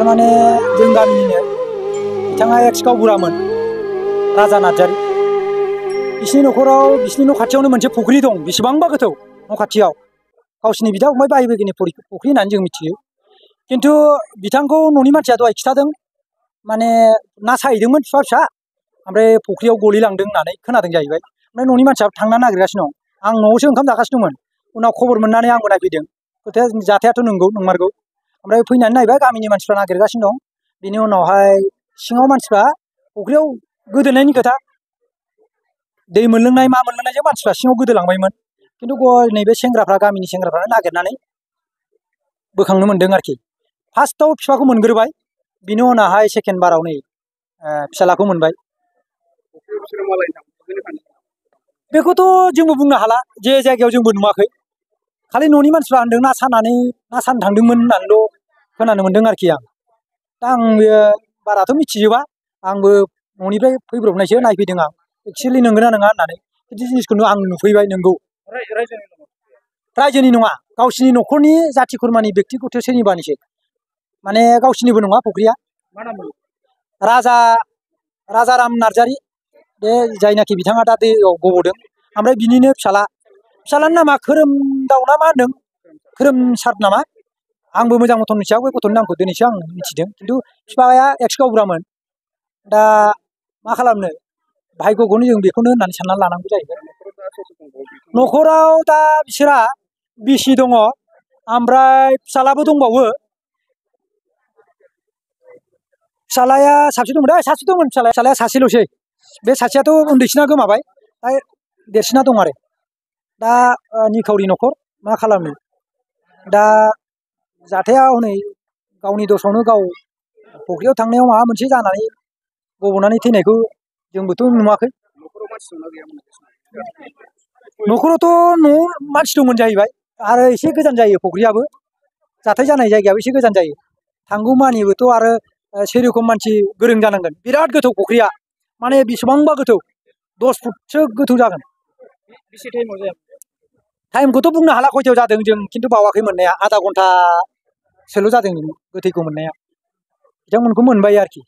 थारमाने जों गामिनिनो बिथाङा एक्स गावबुरामोन राजा नार्जारी। बिसिनि न'खराव बिसिनि न' खाथियावनो मोनसे फुख्रि दं, बेसेबांबा गोथौ न' खाथियाव। गावसिनि बिदा फंबाय भाइ बाहागिनि फुख्रि होननानै जों मिथियो। खिन्थु बिथांखौ न'नि मानसिया दहाय खिथादों, माने ना साहैदोंमोन फिसा फिसा, ओमफ्राय फुख्रियाव गलिलांदों होननानै खोनादों जाहैबाय। ओमफ्राय न'नि मानसिया थांना नागिरगासिनो दं। आं न'आवसो ओंखाम जागासिनो दंमोन। उनाव खबर मोननानै आंबो नायफैदों। जाथायाथ' नंमारगौ। ओमफ्राय फैनानै नायबाय, गामिनि मानसिफ्रा नागिरगासिनो दं। बिनि उनावहाय सिङाव मानसिफ्रा फुख्रियाव गोदोनायनि खोथा, दै मोनलोंनाय मा मोनलोंनायजों मानसिफ्रा सिङाव गोदोलांबायमोन। खिन्थु नैबे सेंग्राफ्रा, गामिनि सेंग्राफ्रा नागिरनानै बोखांनो मोन्दों आरोखि। फार्स्टआव बिफाखौ मोनग्रोबाय, बिनि उनावहाय सेकेन्ड बाराव नै फिसालाखौ मोनबाय। बेखौथ' जोंबो बुंनो हाला, जे जायगायाव जोंबो नुवाखै। खालि न'नि मानसिफ्रा होनदों ना सानो थांदोंमोन होननानैल' खोनानो मोन्दों आरोखि आं। दा आं बाराथ' मिथिजोबा, आंबो न'निफ्राय फैब्रबनायसो, नायफैदों आं एक्सुवेलि नंगौना नङा होननानै। बिदि जिनिसखौनो आं नुफैबाय। नंगौ, रायजोनि नङा, गावसिनि न'खरनि जाथि खुरमानि बेक्तिगत सोरनिबानिसो, माने गावसिनिबो नङा फुख्रिया। राजाराम नार्जारी, बे जायनाखि बिथाङा दा दैयाव गब'दों। ओमफ्राय बिनिनो फिसालानि नामा खोरोमदाव ना मा होनदों, खोरोमसार नामा, आंबो मोजां मथन मिथिया। बे गथ'नि नामखौ दिनैसो आं मिथिदों। खिन्थु बिफाया एक्स गावबुरामोन। दा मा खालामनो, भाग्यखौनो जों बेखौनो होननानै साननानै लानांगौ जाहैबाय। न'खराव दा बिसोरा बिसि दङ, ओमफ्राय फिसालाबो दंबावो। फिसालाया साबसे दंमोन, सासे दंमोन फिसालाया सासेल'सै। बे सासेयाथ' उन्दैसिना गोमाबाय, देरसिना दं आरो। दा निखावरि न'खर, मा खालामनो। दा जाथाया हनै गावनि दसावनो गाव फुख्रियाव थांनायाव माबा मोनसे जानानै गब'नानै थैनायखौ जोंबोथ' नुवाखै। न'खरावथ' न'आव मानसि दंमोन जाहैबाय, आरो एसे गोजान जायो फुख्रियाबो, जाथाय जानाय जायगायाबो एसे गोजान जायो। थांगौमानिबोथ' आरो सेरखम मानसि गोरों जानांगोन। बिराद गोथौ फुख्रिया, माने बेसेबांबा गोथौ, 10 फुटसो गोथौ जागोन। टाइमखौथ' बुंनो हाला खयथायाव जादों जों, खिन्थु बावाखै मोननाया, आधा घन्टासोल' जादों गोथैखौ मोननाया। बिथांमोनखौ मोनबाय आरोखि।